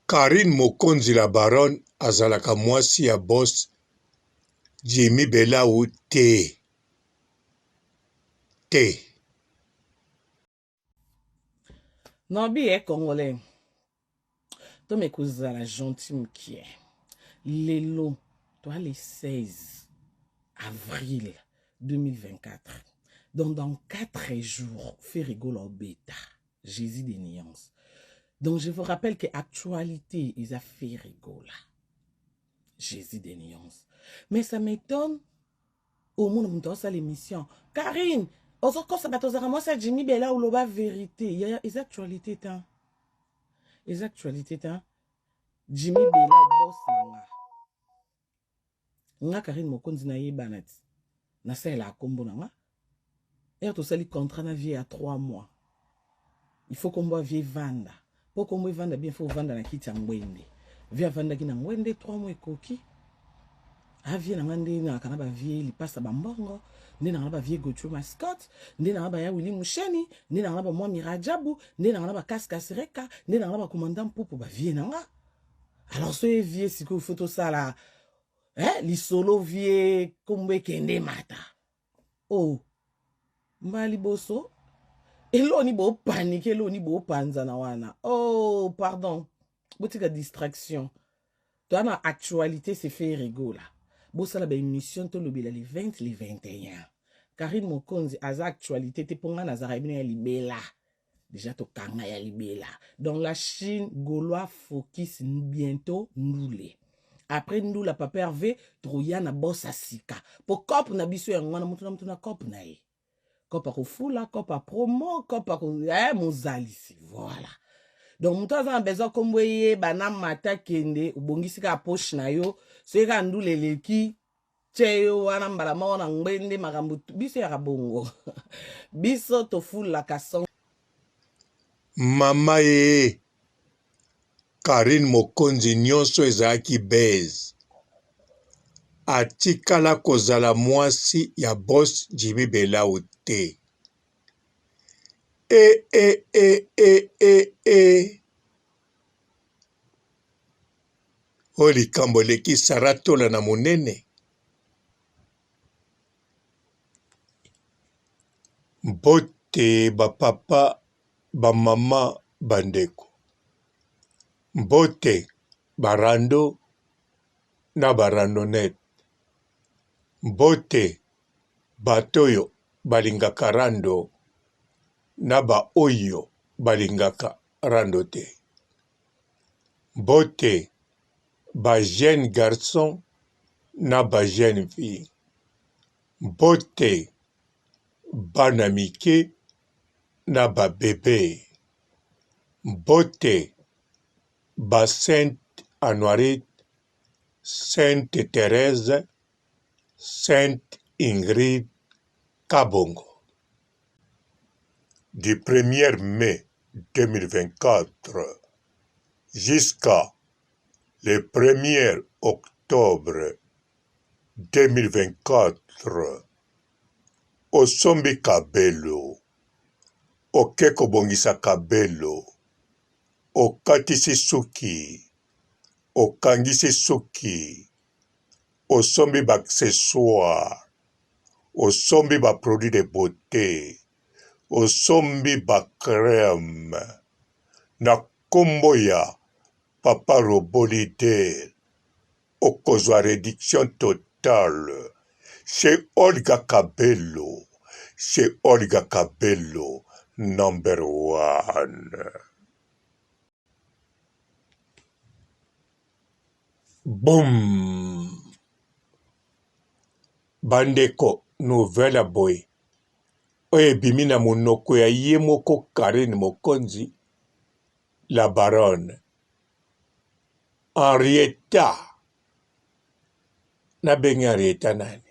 Karine Mokonzi la baronne azalaka mwasi ya boss Jimmy Belau te. Non, bien congolais. Toi, mes cousins, la gentille qui est. Lélo, toi, le 16 avril 2024. Donc, dans 4 jours, fait rigolo au bêta. Jésus des nuances. Donc, je vous rappelle que actualité, ils ont fait rigolo. Jésus des nuances. Mais ça m'étonne. Au monde, on a l'émission. Karine, moi, ça Jimmy Bella ou l'oba vérité. Il y a les actualités, hein. Les actualités, hein. Jimmy Bella, boss, nanga. Nga Karine Mokonzi na yebanat. Na sa la combo nanga. Et to sali contrat na vie à 3 mois. Il faut qu'on voit vie vanda. Pour qu'on vanda bien, il faut vanda na kiti ngwende. Via vanda ki na ngwende 3 mois koki. Avie na ngande na kanaba vie li passa bambongo. Nde na ngaba vie Gochu mascotte. Nde na ngaba ya Willy Musheni. Nde na ngaba moi Mirajabu. Nde na ngaba Kaska Sereka. Nde na ngaba commandant Popo ba vie na nga. Alors ce vie siko photo ça là. Li solo vie kombe kende mata. Oh. Mali boso. Elo ni bo panique, elo ni bo panza na wana. Oh, pardon. Boutique distraction. Toi, na actualité, c'est fait rigolo. Bo ça la ba émission to lobela les 20, les 21. Karine Mokonzi, aza actualité, te ponga na zarabine ya libela. Déjà to kanga ya libela. Dans la Chine, Gaulois focus bientôt Ndoulé. Après Ndoula papa Hervé, Troya na bossa sika. Po kop na biso ya ngwana mutu na kop na ye. Kopa kufula, kopa promo, kopa mozalisi. Voilà. Donc, mutu aza besoin kombo ye bana mata kende ubongisi ka poche na yo, se ka ndule leki cheyo wana mbala moko na ngwende makambo biso ya kabongo. Biso to fula ka son. Mama ye Karine Mokonzi nyonso ezalaki base. Atikala kozala mwasi ya boss Jimmy Belau te. O likambo leki saratola na monene. Mbote bapapa bamama bandeko. Mbote barando na barandonete. Mbote batoyo balingaka rando na ba oyo balingaka rando te. Mbote ba jeune garçon na ba jeune fille. Mbote bana mike na ba bébé. Mbote ba Sainte Honorite, Sainte Thérèse, Sainte Ingrid Kabongo. Du 1er mai 2024 jusqu'à le 1er octobre 2024, osombi kabelo, okeko bongisa kabelo, okatisi suki, okangisi suki, osombi ba accessoire, osombi ba produit de beauté, osombi ba crème, na kombo ya Papa Robolide, okozwa réduction totale chez Olga Kabelo, chez Olga Kabelo, number 1. Boum! Bandeko, nouvelle boy. Oye bimina monoko ya ye moko Karine Mokonzi, la baronne. Henrietta. Na bengi Henrietta nani?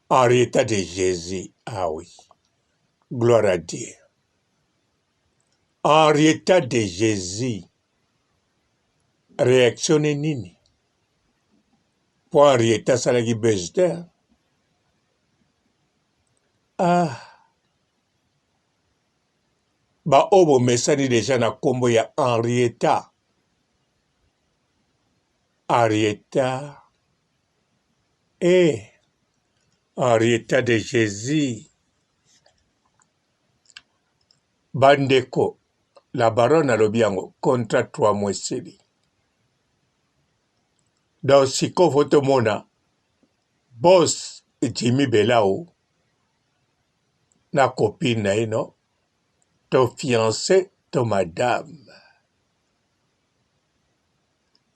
Henrietta de Jésus, ah oui. Gloire à Dieu. Henrietta de Jésus. Réaction nini? Pour Henrietta salagi bezder. Ah. Ba obo mesani déjà na kombo ya Henrietta. Henrietta et Henrietta de Jésus. Bandeko, la baronne alobi yango contrat 3 mois esili. Donc siko fotomona boss Jimmy Belao na copine na ye no to fiancé to madame.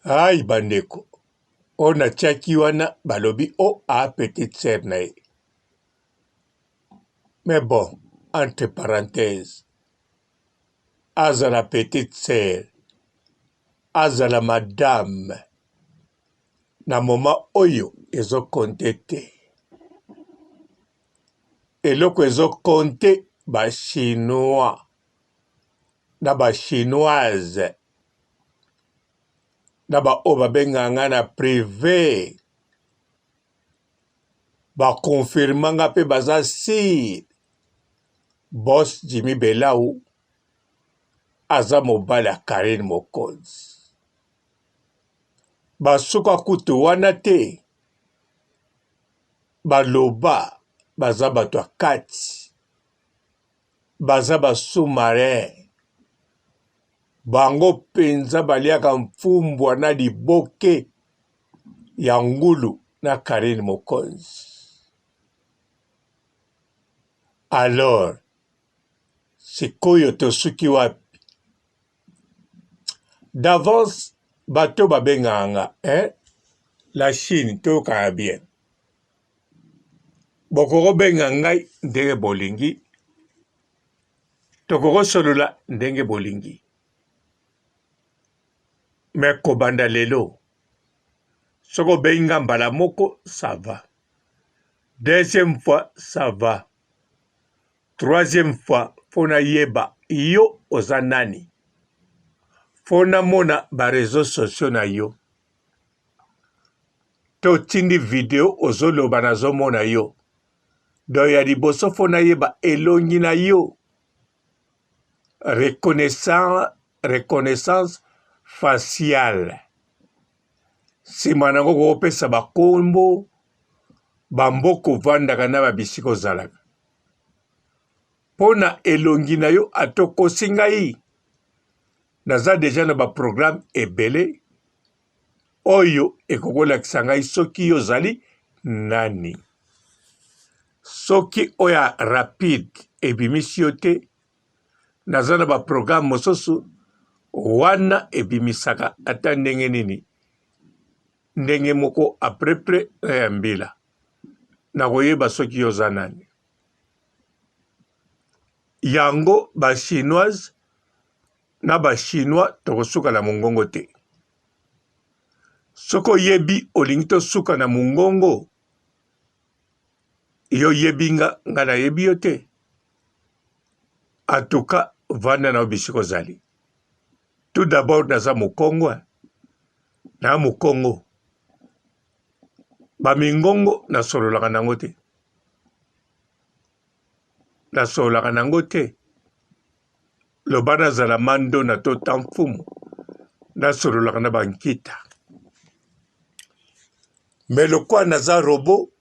Ay bandeko, ona tiaki wana balobi o a petite sœur na ye. Mais bon, entre parenthèses, azala petite sœur, azala madame, na moment oyo ezokonte te. Eloko ezokonte ba chinois na ba chinoise na ba oyo babenganga na privé bakonfirmanga mpe baza sire boss Jimmy Belao aza mobali ya Karine Mokonzi. Basuka kutu wana te baloba baza bato ya kati baza basous-marin bango penza baliaka mfumbwa na liboke ya ngulu na Karine Mokonzi. Alors, sikoyo tosuki wapi? D'avance, bato babenganga, la Chine tokaka bien. Bokoko benga ngai ndenge bolingi, tokoko solola ndenge bolingi. Mais kobanda lelo, soko benga mbala moko, ça va. Deuxième fois, ça va. Troisième fois, fona yeba yo oza nani. Fona mona ba réseaux sociaux na yo. To tindi video ozoloba na zomona yo. Do ya liboso fona yeba elongi na yo. Reconnaissance faciale. Sima nango kopesa bakombo bamboko vandaka na babisiko zalaka. Pona elongi na yo atokosi ngai. Naza deja na ba programme ebele oyo ekokolakisa ngai soki ozali nani. Soki oya rapide ebimisi yo te naza na ba programme mosusu wana ebimisaka ata ndenge nini. Ndenge moko aprepre ya mbila. Nakoyeba soki oza nani. Yango ba chinoise na ba chinois tokosuka na mongongo te. Soko yebi olingi tosuka na mongongo yo yebi nga na yebi yo te. Atuka vanda na obisiko zali. Tout d'abord naza mokongo na mokongo. Ba mingongo na sololaka nango te. Na sololaka nango te. Lobana zala mando na to tamfumu na sololaka na bankita. Mais lokwa naza robo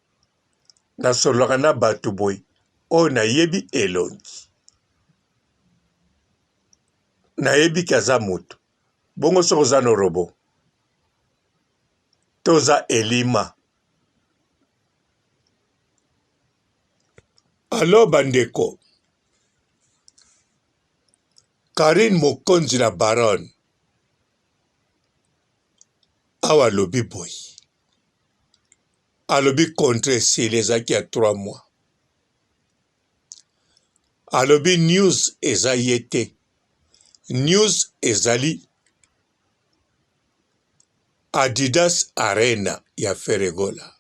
na sololaka na batu boy o na yebi elongi. Na yebi kaza mutu. Bongo soko za no robo. Toza elima. Alors bandeko. Karine Mokonzi la baronne. Awa lobi boy. Alobi contre silezaki à 3 mois. Alobi news eza yete. News ezali Adidas Arena ya Ferregola.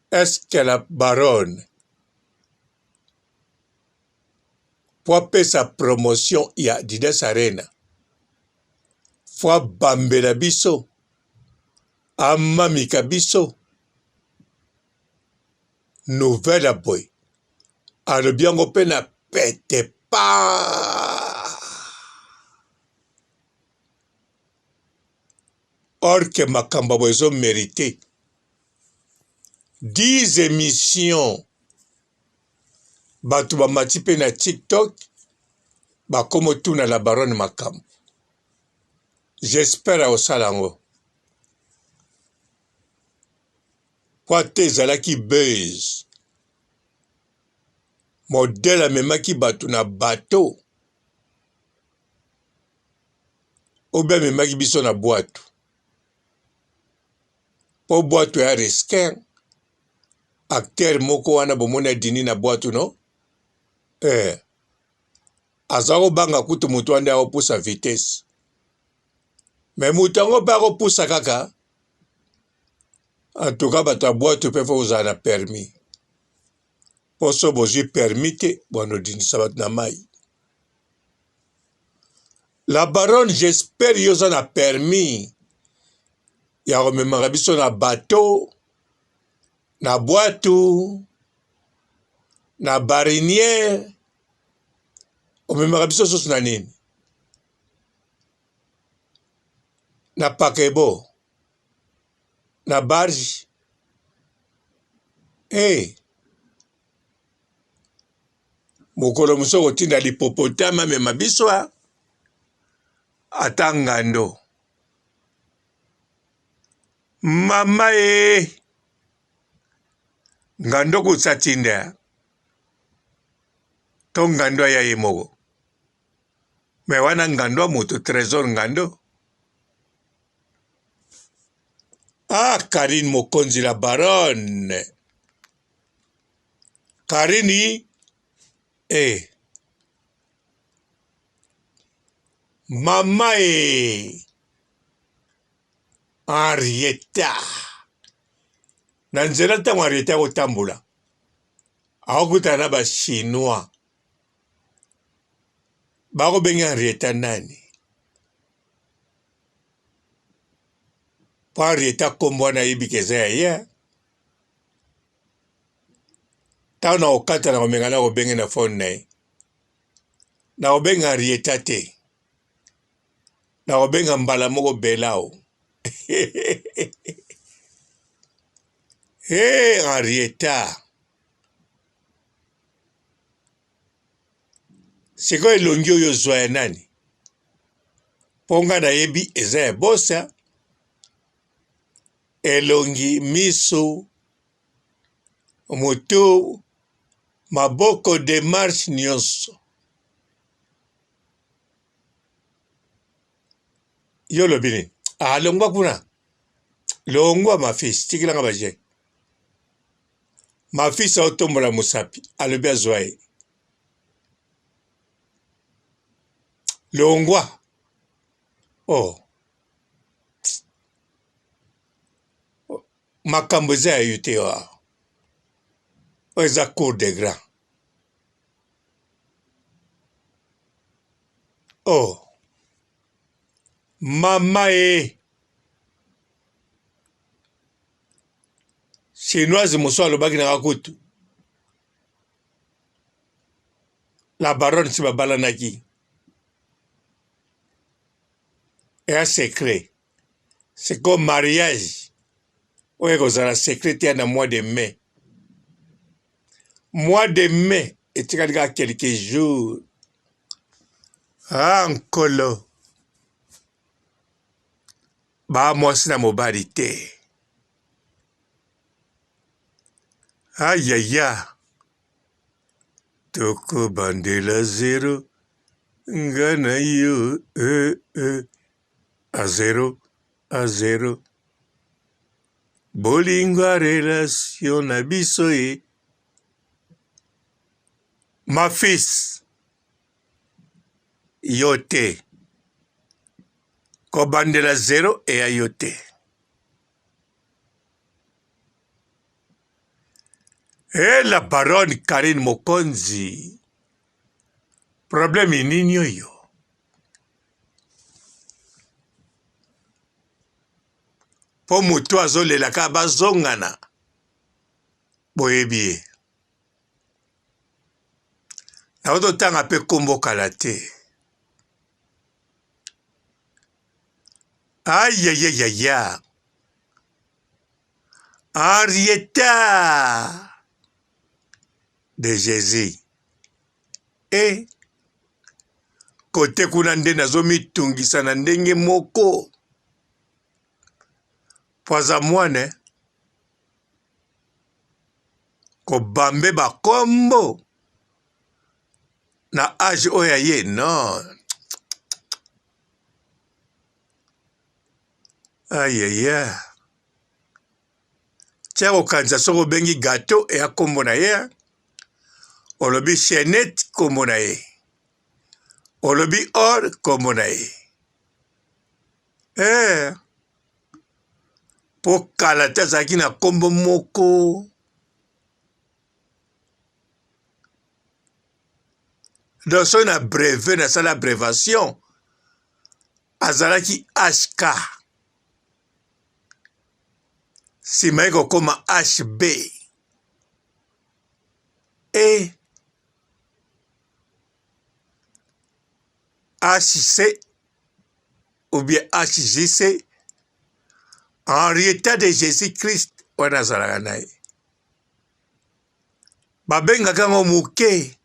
Est-ce que la baronne pour payer sa promotion ya Adidas Arena fois bambela biso amamika biso nouvelle boy alobi yango mpe na pete pa or que makambo bozo mérité 10 émissions bato bamati mpe na TikTok bakomo tuna la baronne makambo. J'espère osala yango po ate ezalaki buzz modele amemaki bato na bato obe amemaki biso na bwato po bwato ya risquin acteur moko wana bomoni adini na bwato no aza kobanga kutu moto wana akopusa vitesse me moto yango mpe akopusa kaka antuka bato ya bwato mpe fo kozala na permis po so bozwi permis te bwana odindisa bato na mai. La baronne, j'espère yo oza na permis ya komemaka biso na bateau na bwato na barinière omemaka biso soso na nini na pakebo na barge mokolo mosusu kotinda lipopotame amema biso ata ngando mama ngando kusatinda to ngando aya ye moko me wana ngando moto trésor ngando Karine Mokonzi la baronne Karine mama Henrietta na nzela ntango Henrietta kotambola akokutana na bachinois bakobenga Henrietta nani po Henrietta kombo wana ayebika eza ya ye ntango na kokata na komenga na kobenge na fone na ye na kobenga Henrietta te na kobenga mbala moko belao Henrietta sikoyo elongi oyo ozwa ya nani mpo nga nayebi eza ya bosa elongi miso moto maboko démarche nyonso yo lobi nini longwa kuna longwa mafisi tikilanga baje mafisi aotombola mosapi alobi azwa ye longwa makambo eza ya yo te oyo eza cour de grand mama chinoise moso alobaki na kakutu la baronne si babalanaki eya secret c'est comme mariage oyo ekozala secret te ya na mois de mai etikali kaka quelques jours nkolo bamwasi na mobali te ayaya tokobandela zero nga na yo a zero bolingo a relation na biso ma fils yo te kobandela zero eya yo te la baronne Karine Mokonzi problème nini oyo po moto azolelaka bazongana boyebi ye naototanga mpe kombo kala te Aïe, aïe, aïe, aïe, aïe. Henrietta de Jésus. Et côté kuna nde nazomitungisa na ndenge moko. Poza mwane kobambe bakombo na age oya ye non. Aïe, aïe, aïe. Tia kokanisa soko obengi gato eya kombo na ye. Olobi chenette kombo na ye. Olobi or kombo na ye. Po kala te azalaki na kombo moko. Donc soki na brevet nasala abrévation azalaki HK. Nsima ye kokoma HB. Et HC ou bien HJC, Henrietta de Jésus-Christ wana azalaka na ye. Babengaka yango moke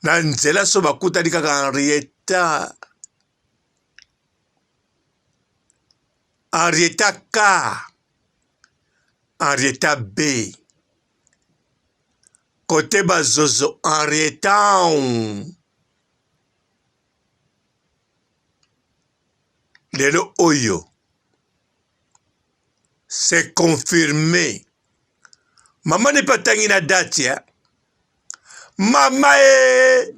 na nzela so bakutani kaka Henrietta. Henrietta K, Henrietta B. Côté bazozo Henrietta. Lelo oyo. C'est confirmé. Maman n'est pas tangi na date ya. Mama e.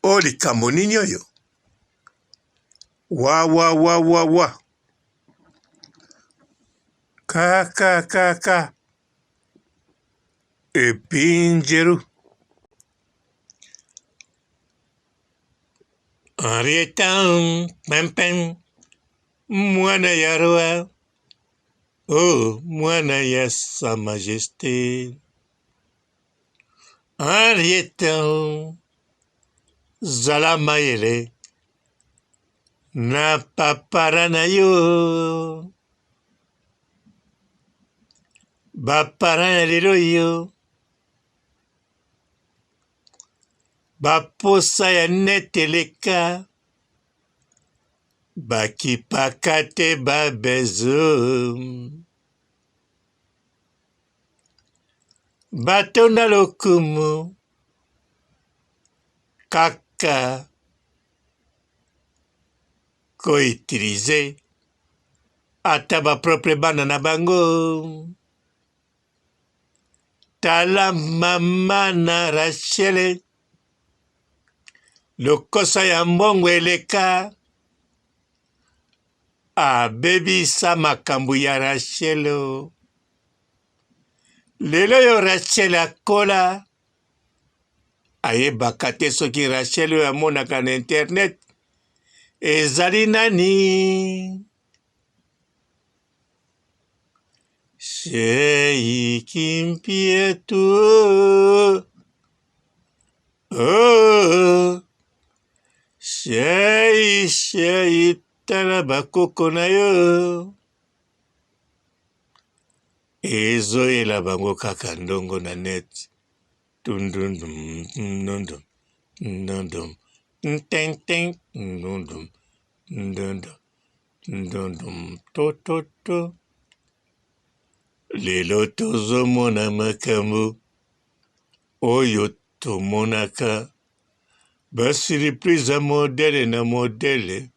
Oh likambo nini oyo. Wa. Ka. Epinjeru. Henrietta pem. Mwana ya roi. Oh, mwana ya sa majesté. Henrietta zala mayele. Na papara na yo. Bapara na lelo yo. Baposa ya neteleka. Bakipaka te babezo. Batonda lokumu. Kaka. Koutilize. Ata ba propre bana na bango. Tala mama na Rachele. Lokosa ya mbongo eleka. Abebisa makambo ya Rachelo. Lelo yo Rachel akola. Ayebaka te soki Rachel oyo amonaka na internet ezali nani. Shei kimpietu. Oh. Shei tala bakoko na yo. Ezoyela bango kaka ndongo na net. Tundundum. To. Lelo tozomona makambo oyo tomonaka basiriprise modele na modele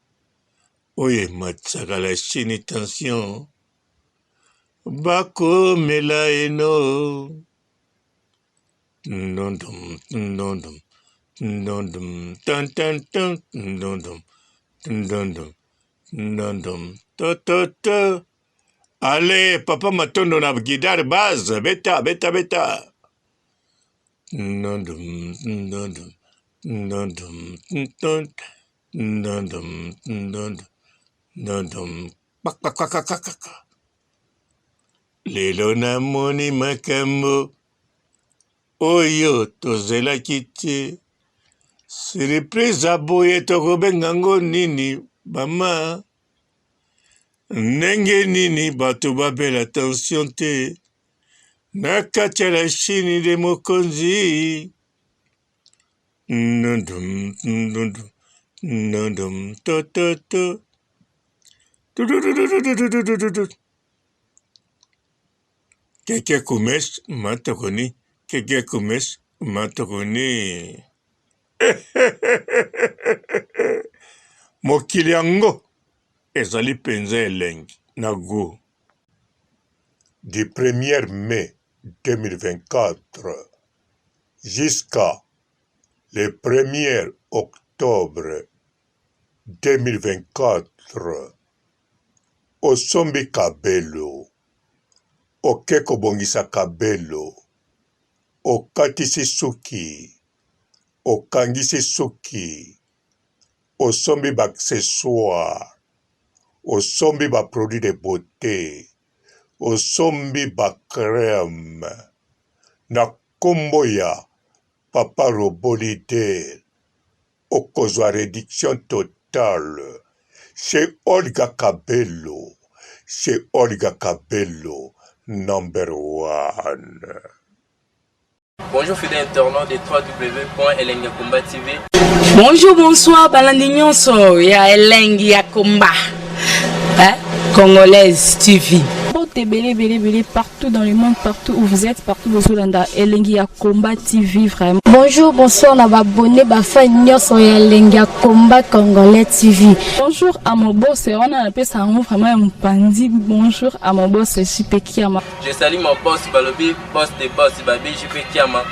oyo ematisaka la chini tension bakomela eno. To. Allez, papa matondo na guidare base, beta. Lelo namoni makambo oyo tozelaki te Surprise aboye tokobenga ngo nini mama ndenge nini bato babela attention te na kati ya la chini de mokonzi nondum nondum nondum to keke kumes matokoni keke kumes matokoni mokili yango ezali penza elengi na go. Du 1er mai 2024 jusqu'à le 1er octobre 2024 osombi kabelo oke kobongisa kabelo okatisi suki okangisi suki osombi baaccessoire osombi baproduit de beauté osombi bacrème na kombo ya papa Robolidel okozwa réduction totale chez Olga Kabelo, chez Olga Kabelo, #1. Bonjour fidèles internautes de www.elengiakomba TV. Bonjour, bonsoir, balandi nyonso ya Elengi ya Komba, Congolaise TV. Belé partout dans le monde, partout où vous êtes, partout où vous êtes, Elengi ya Komba TV vraiment. Bonjour, bonsoir, on a abonné Bafa Nyonso ya Elengi ya Komba Congolais TV. Bonjour à mon boss, on a appelé ça vraiment un pandi. Bonjour à mon boss, JP Kiama. Je salue mon boss Balobi, boss des boss Babi, JP Kiama.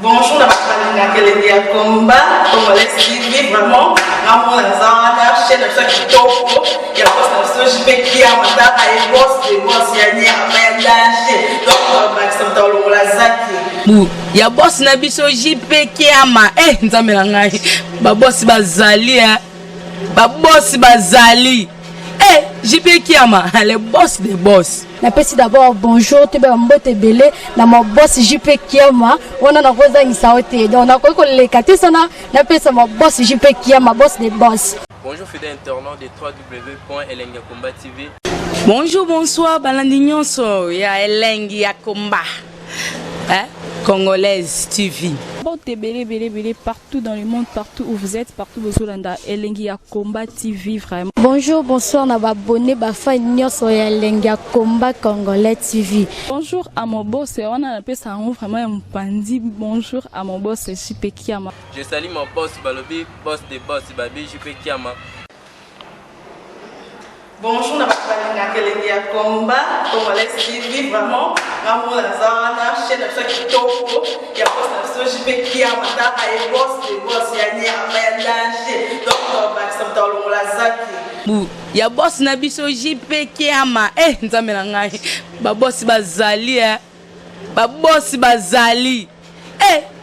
Bonjour, la Elengi ya Komba Congolais TV vraiment. Ramon Zana, chaîne de ça qui topo, il y a pas de JP Kiama, et boss des boss, il y a un danger. Donc, Maxime Tolo Lazaki. Ya boss na biso JP Kiama nzambe na ngai ba boss bazali ba boss bazali JP Kiama le boss des boss. Napesi d'abord bonjour te ba mbote belé na mo boss JP Kiama wana na koza ngisaote donc na ko le katisa na pesa mo boss JP Kiama boss des boss. Bonjour fidèles internautes de www.elengiakomba TV. Bonjour, bonsoir, balandi nyonso ya Elengi ya Komba, Congolaise TV. Belé partout dans le monde, partout où vous êtes, partout où vous êtes, Elengi ya Komba TV vraiment. Bonjour, bonsoir, on a abonné Bafa Nyonso ya Elengi ya Komba Congolais TV. Bonjour à mon boss, on a appelé ça vraiment un pandi. Bonjour à mon boss, JP Kiama. Je salue mon boss Balobi, boss des boss Babi, JP Kiama. Bonjour, la Elengi ya Komba Congolais TV vraiment. Ramon Zana, chaîne de ça qui topo, il y a pas de JP Kiama, et boss des boss, il y a un danger. Donc, Maxime Tolo Lazaki. Ya boss na biso JP Kiama nzambe na ngai ba boss bazali ba boss bazali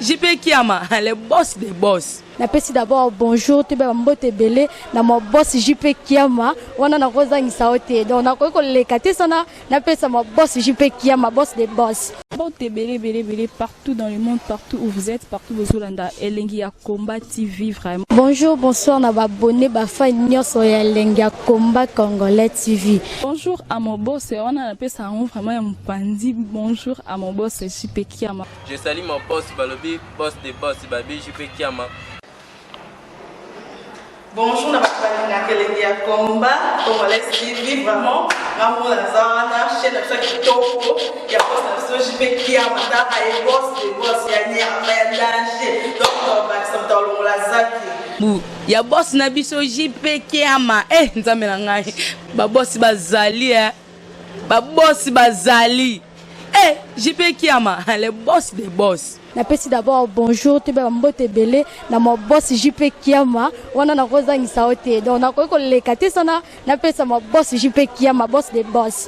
JP Kiama le boss des boss. Napesi d'abord bonjour te ba mbote belé na mo boss JP Kiama wana na koza ngisaote donc na ko le katisa na pesa mo boss JP Kiama boss des boss. Belé partout dans le monde, partout où vous êtes, partout où vous êtes, Elengi ya Komba TV vraiment. Bonjour, bonsoir, on a abonné Bafa Nyonso ya Elengi ya Komba Congolais TV. Bonjour à mon boss, on a appelé ça vraiment un pandi. Bonjour à mon boss, JP Kiama. Je salue mon boss Balobi, boss des boss Babi, JP Kiama. Bonjour, la Elengi ya Komba Congolais TV vraiment. Ramon Zana, chaîne de ça qui topo, il y a pas de JP Kiama, et boss des boss, il y a un danger. Donc, Maxime Tolo Lazaki. Ya boss na biso JP Kiama nzambe na ngai ba boss bazali ba boss bazali JP Kiama le boss des boss. Napesi d'abord bonjour te ba mbote belé na mo boss JP Kiama wana na koza ngisaote donc na ko le katisa na pesa mo boss JP Kiama boss des boss.